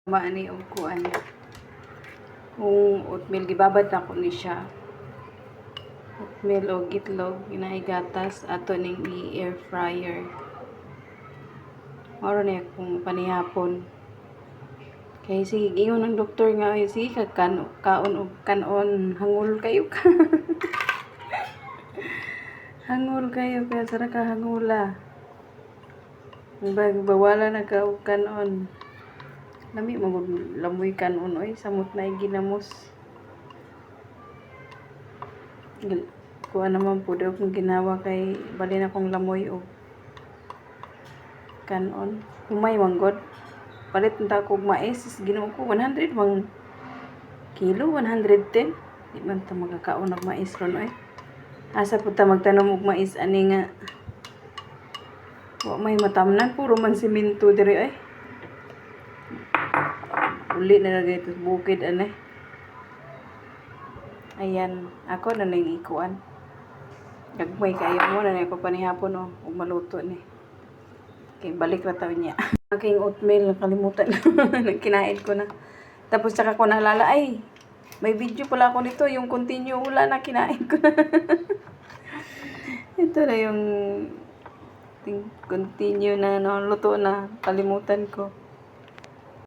Maani og kuan. Kung oatmeal gibabad ako ni siya. Oatmeal og itlog ginaigatas ato ning i-air fryer. Maro ni akong panihapon. Kay sige ingon ng doktor nga ay sige kaon og kanon hangul kayo ka. Hangul kayo kaya sara ka hangula. Bawala na ka og kanon. Lami magud lamoy kanon oy samot na ginamos. Kuha naman po daw kung ginawa kay bali na kong lamoy og kanon. Humay manggod. Palit nta kog mais Ginoo ko 100 mang kilo 110. Di man ta magakaon og mais ron oy. Asa pud ta magtanom og mais ani nga wa may matamnan puro man simento diri ay. Uli na lagay ito bukid anay. Ayan, ako na nang ikuan. Gagmay kayo mo na ako panihapon o ug maluto ni. Kay balik ra taw niya. Aking oatmeal nakalimutan nagkinain ko na. Tapos saka ko naalala ay may video pala ako nito yung continue wala na kinain ko na. Ito na yung continue na luto na kalimutan ko.